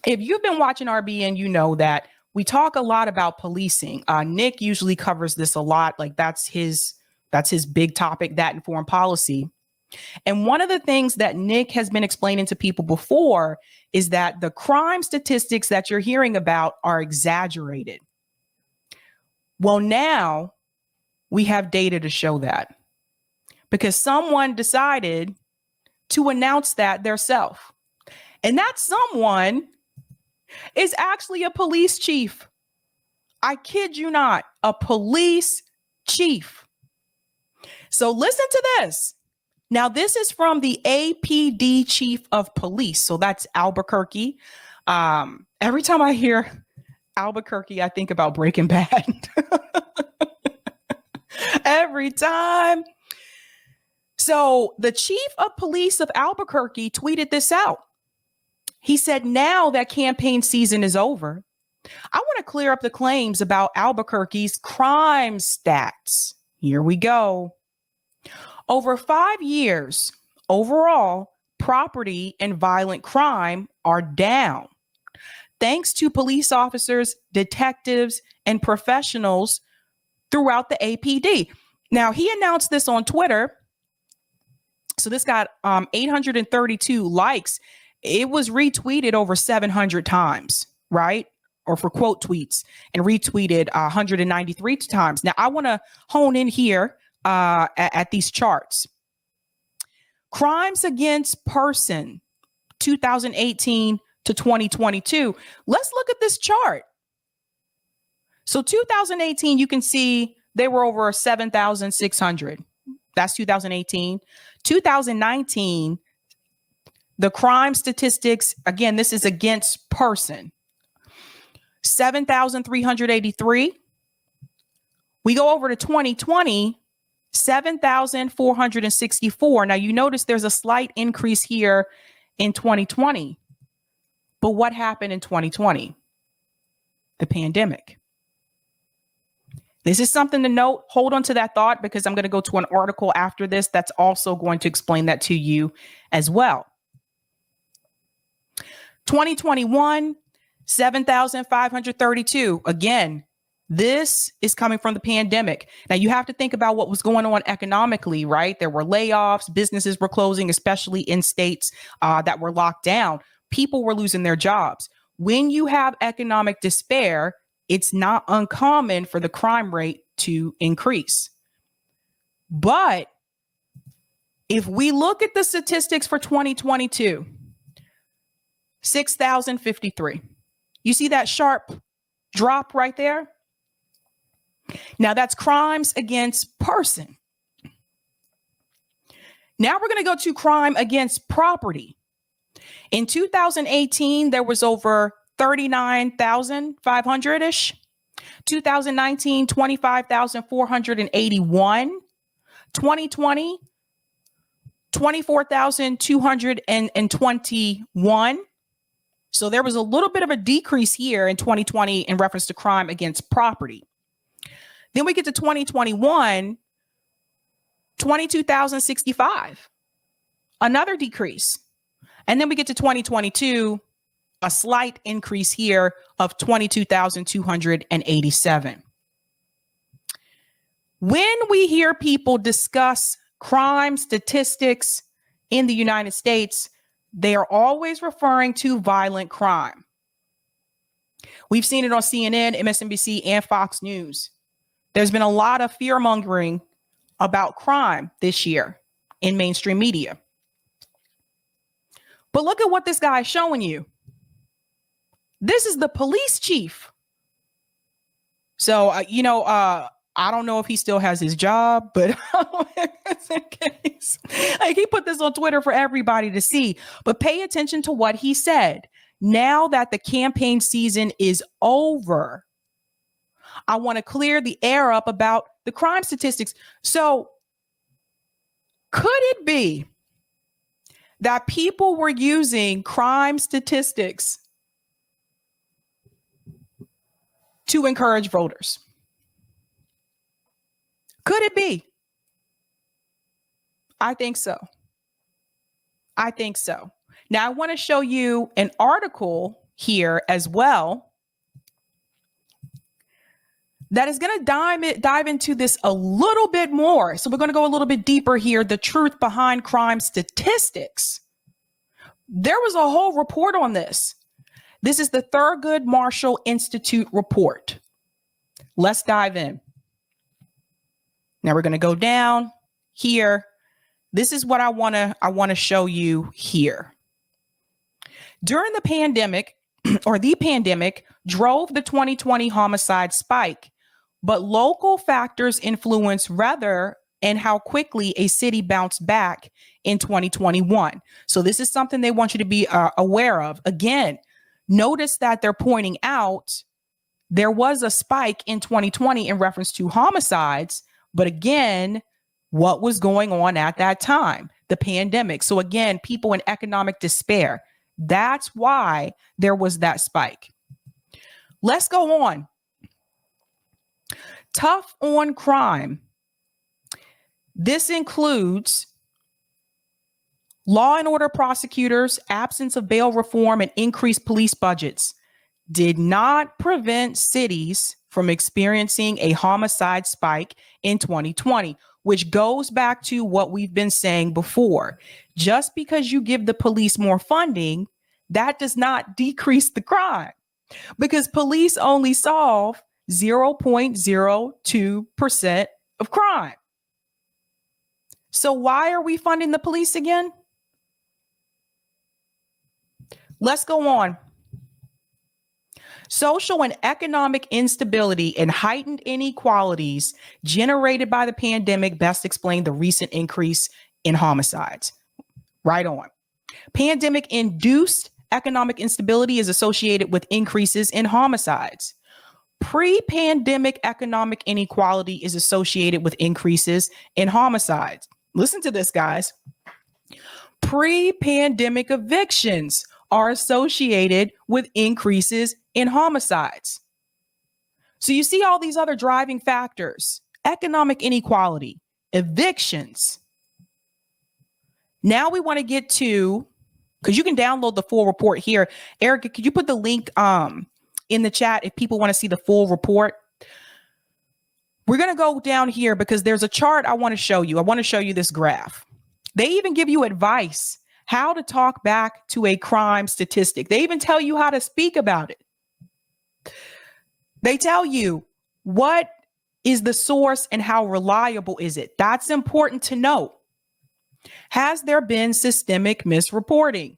If you've been watching RBN, you know that we talk a lot about policing. Nick usually covers this a lot. Like that's his big topic, that and foreign policy. And one of the things that Nick has been explaining to people before is that the crime statistics that you're hearing about are exaggerated. Well, now we have data to show that because someone decided to announce that theirself. And that someone is actually a police chief. I kid you not, a police chief. So listen to this. Now, this is from the APD chief of police. So that's Albuquerque. Every time I hear Albuquerque, I think about Breaking Bad. Every time. So the chief of police of Albuquerque tweeted this out. He said, now that campaign season is over, I want to clear up the claims about Albuquerque's crime stats. Here we go. Over 5 years, overall, property and violent crime are down, thanks to police officers, detectives, and professionals throughout the APD. Now, he announced this on Twitter. So this got 832 likes. It was retweeted over 700 times, right? Or for quote tweets, and retweeted 193 times. Now, I want to hone in here at these charts. Crimes against person, 2018 to 2022. Let's look at this chart. So 2018, you can see they were over 7,600. That's 2018. 2019, the crime statistics, again, this is against person, 7,383. We go over to 2020, 7,464. Now, you notice there's a slight increase here in 2020. But what happened in 2020? The pandemic. This is something to note. Hold on to that thought because I'm going to go to an article after this that's also going to explain that to you as well. 2021, 7,532. Again, this is coming from the pandemic. Now, you have to think about what was going on economically, right? There were layoffs, businesses were closing, especially in states that were locked down. People were losing their jobs. When you have economic despair, it's not uncommon for the crime rate to increase. But if we look at the statistics for 2022, 6,053. You see that sharp drop right there? Now that's crimes against person. Now we're going to go to crime against property. In 2018, there was over 39,500-ish. 2019, 25,481. 2020, 24,221. So there was a little bit of a decrease here in 2020 in reference to crime against property. Then we get to 2021, 22,065, another decrease. And then we get to 2022, a slight increase here of 22,287. When we hear people discuss crime statistics in the United States, they are always referring to violent crime. We've seen it on CNN, MSNBC, and Fox News. There's been a lot of fear mongering about crime this year in mainstream media. But look at what this guy is showing you. This is the police chief. So, I don't know if he still has his job, but just in case. Like, he put this on Twitter for everybody to see. But pay attention to what he said. Now that the campaign season is over, I want to clear the air up about the crime statistics. So could it be that people were using crime statistics to encourage voters? Could it be? I think so. I think so. Now, I want to show you an article here as well that is going to dive into this a little bit more. So we're going to go a little bit deeper here. The truth behind crime statistics. There was a whole report on this. This is the Thurgood Marshall Institute report. Let's dive in. Now we're going to go down here. This is what I want to show you here. During the pandemic, or the pandemic drove the 2020 homicide spike, but local factors influenced whether and how quickly a city bounced back in 2021. So this is something they want you to be aware of. Again, notice that they're pointing out there was a spike in 2020 in reference to homicides, but again, what was going on at that time? The pandemic. So again, people in economic despair. That's why there was that spike. Let's go on. Tough on crime. This includes law and order prosecutors, absence of bail reform, and increased police budgets did not prevent cities from experiencing a homicide spike in 2020, which goes back to what we've been saying before. Just because you give the police more funding, that does not decrease the crime, because police only solve 0.02% of crime. So why are we funding the police again? Let's go on. Social and economic instability and heightened inequalities generated by the pandemic best explain the recent increase in homicides. Right on. Pandemic-induced economic instability is associated with increases in homicides. Pre-pandemic economic inequality is associated with increases in homicides. Listen to this, guys. Pre-pandemic evictions are associated with increases in homicides. So you see all these other driving factors: economic inequality, evictions. Now we want to get to, because you can download the full report here. Erica, could you put the link in the chat if people want to see the full report? We're going to go down here because there's a chart I want to show you. I want to show you this graph. They even give you advice how to talk back to a crime statistic. They even tell you how to speak about it. They tell you what is the source and how reliable is it. That's important to know. Has there been systemic misreporting?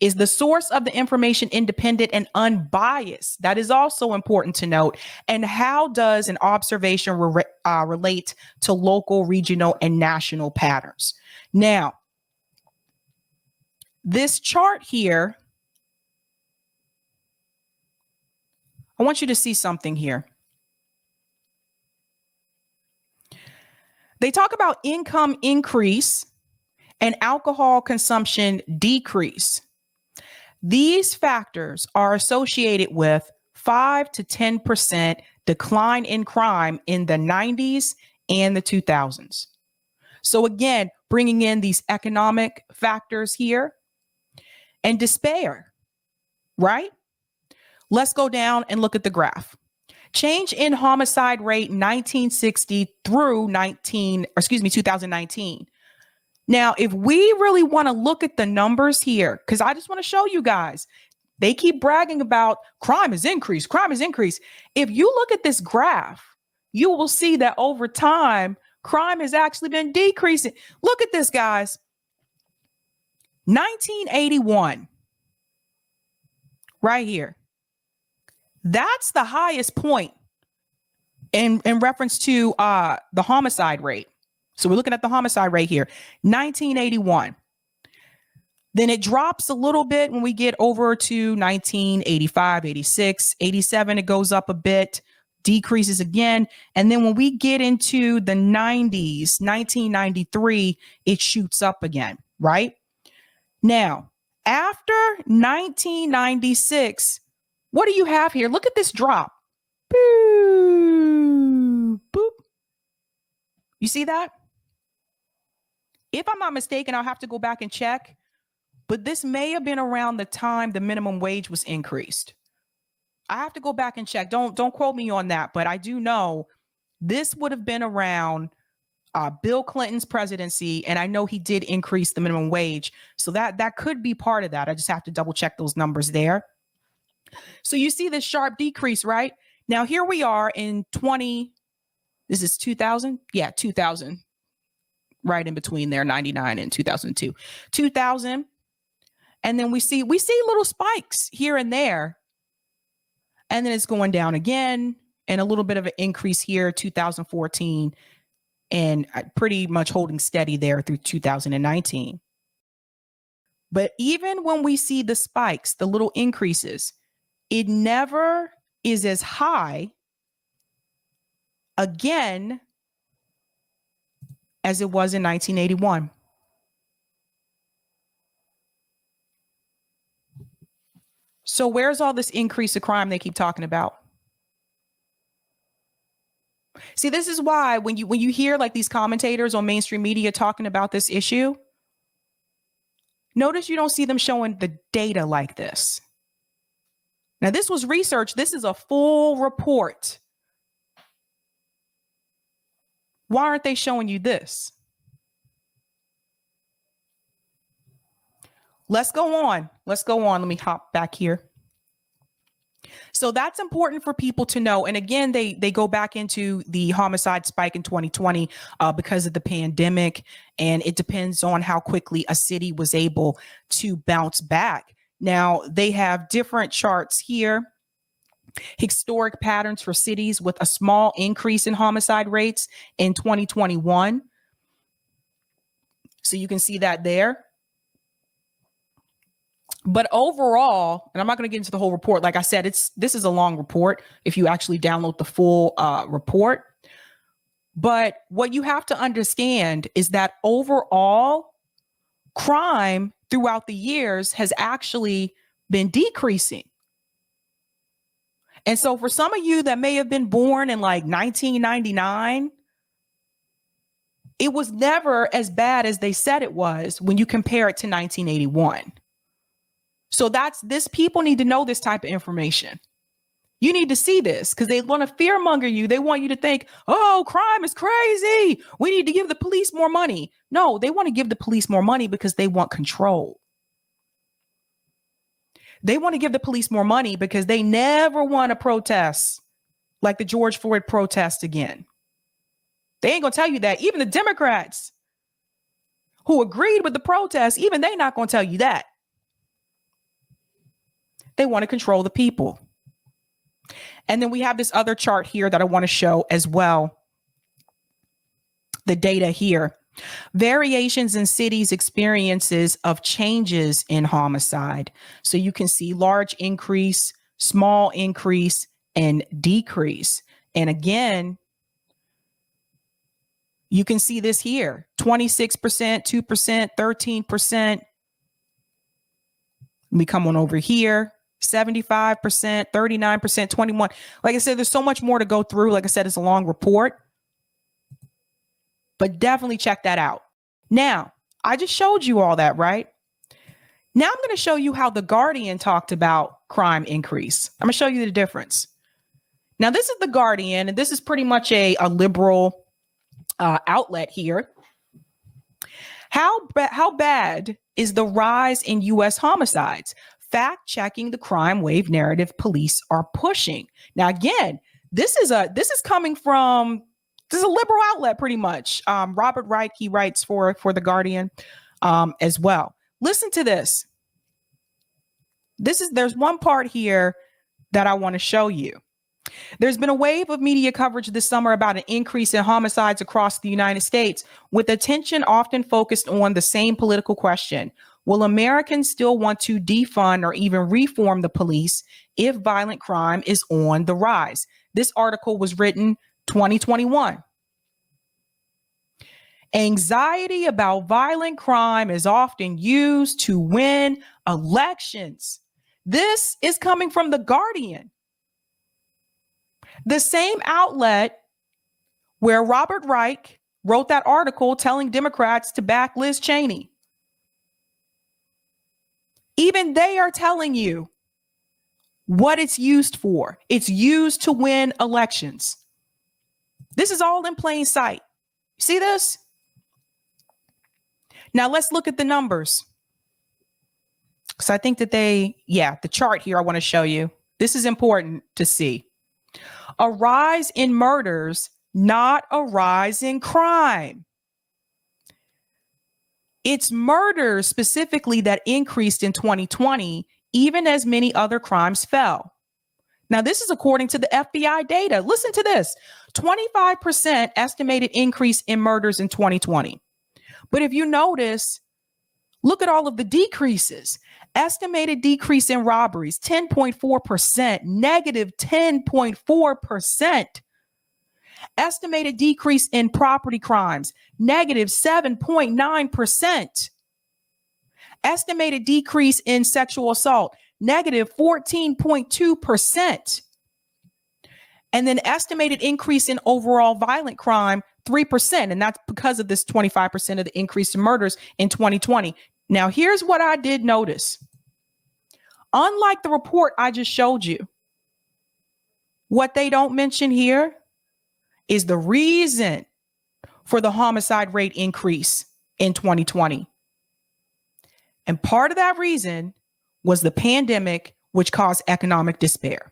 Is the source of the information independent and unbiased? That is also important to note. And how does an observation relate to local, regional, and national patterns? Now, this chart here, I want you to see something here. They talk about income increase and alcohol consumption decrease. These factors are associated with 5 to 10% decline in crime in the 90s and the 2000s. So again, bringing in these economic factors here and despair, right? Let's go down and look at the graph. Change in homicide rate 1960 through 2019. Now, if we really want to look at the numbers here, because I just want to show you guys, they keep bragging about crime has increased, crime has increased. If you look at this graph, you will see that over time, crime has actually been decreasing. Look at this, guys. 1981, right here. That's the highest point in reference to the homicide rate. So we're looking at the homicide rate here, 1981. Then it drops a little bit when we get over to 1985, 86, 87, it goes up a bit, decreases again. And then when we get into the 90s, 1993, it shoots up again, right? Now, after 1996, what do you have here? Look at this drop. Boop, boop. You see that? If I'm not mistaken, I'll have to go back and check. but this may have been around the time the minimum wage was increased. I have to go back and check. Don't quote me on that, but I do know this would have been around Bill Clinton's presidency, and I know he did increase the minimum wage, so that could be part of that. I just have to double check those numbers there. So you see this sharp decrease, right? Now here we are in this is 2000? Yeah, 2000. Right in between there, 99 and 2002. 2000, and then we see little spikes here and there. And then it's going down again, and a little bit of an increase here, 2014, and pretty much holding steady there through 2019. But even when we see the spikes, the little increases, it never is as high again as it was in 1981. So where's all this increase of crime they keep talking about? See, this is why when you hear like these commentators on mainstream media talking about this issue, notice you don't see them showing the data like this. Now, this was research. This is a full report. Why aren't they showing you this? Let's go on. Let's go on. Let me hop back here. So that's important for people to know. And again, they go back into the homicide spike in 2020 because of the pandemic. And it depends on how quickly a city was able to bounce back. Now, they have different charts here. Historic patterns for cities with a small increase in homicide rates in 2021. So you can see that there. But overall, and I'm not going to get into the whole report. Like I said, this is a long report if you actually download the full report. But what you have to understand is that overall crime throughout the years has actually been decreasing. And so for some of you that may have been born in like 1999, it was never as bad as they said it was when you compare it to 1981. So people need to know this type of information. You need to see this because they want to fearmonger you. They want you to think, oh, crime is crazy. We need to give the police more money. No, they want to give the police more money because they want control. They want to give the police more money because they never want to protest like the George Floyd protest again. They ain't going to tell you that. Even the Democrats who agreed with the protest, even they not going to tell you that. They want to control the people. And then we have this other chart here that I want to show as well. The data here. Variations in cities' experiences of changes in homicide. So you can see large increase, small increase, and decrease. And again, you can see this here. 26%, 2%, 13%. We come on over here. 75%, 39%, 21%. Like I said, there's so much more to go through. Like I said, it's a long report, but definitely check that out. Now, I just showed you all that, right? Now I'm going to show you how The Guardian talked about crime increase. I'm going to show you the difference. Now, this is The Guardian, and this is pretty much a liberal outlet here. How bad is the rise in U.S. homicides? Fact checking the crime wave narrative police are pushing. Now, again, this is a liberal outlet pretty much. Robert Reich, he writes for The Guardian as well. Listen to this. There's one part here that I want to show you. There's been a wave of media coverage this summer about an increase in homicides across the United States, with attention often focused on the same political question. Will Americans still want to defund or even reform the police if violent crime is on the rise? This article was written 2021. Anxiety about violent crime is often used to win elections. This is coming from The Guardian, the same outlet where Robert Reich wrote that article telling Democrats to back Liz Cheney. Even they are telling you what it's used for. It's used to win elections. This is all in plain sight. See this? Now let's look at the numbers. So I think that the chart here I want to show you. This is important to see. A rise in murders, not a rise in crime. It's murders specifically that increased in 2020, even as many other crimes fell. Now, this is according to the FBI data. Listen to this. 25% estimated increase in murders in 2020. But if you notice, look at all of the decreases. Estimated decrease in robberies, 10.4%, negative 10.4%. Estimated decrease in property crimes, negative 7.9%. Estimated decrease in sexual assault, negative 14.2%. And then estimated increase in overall violent crime, 3%. And that's because of this 25% of the increase in murders in 2020. Now, here's what I did notice. Unlike the report I just showed you, what they don't mention here is the reason for the homicide rate increase in 2020. And part of that reason was the pandemic, which caused economic despair.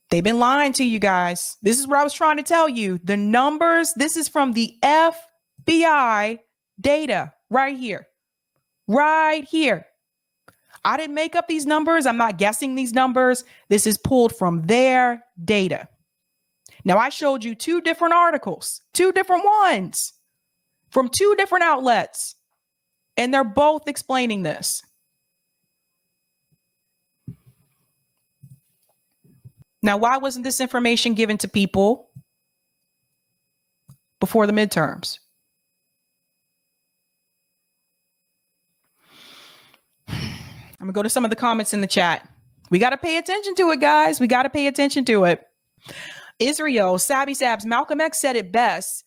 They've been lying to you guys. This is what I was trying to tell you. The numbers, this is from the FBI data right here. Right here. I didn't make up these numbers. I'm not guessing these numbers. This is pulled from their data. Now, I showed you two different articles, two different ones from two different outlets, and they're both explaining this. Now, why wasn't this information given to people before the midterms? I'm going to go to some of the comments in the chat. We got to pay attention to it, guys. We got to pay attention to it. Israel, Sabby Sabs, Malcolm X said it best.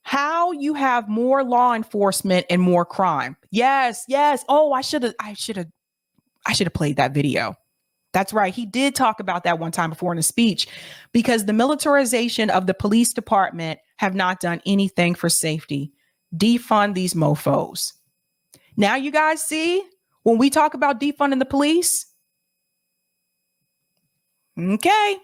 How you have more law enforcement and more crime. Yes, yes. Oh, I should have played that video. That's right. He did talk about that one time before in a speech, because the militarization of the police department have not done anything for safety. Defund these mofos. Now you guys see when we talk about defunding the police. Okay.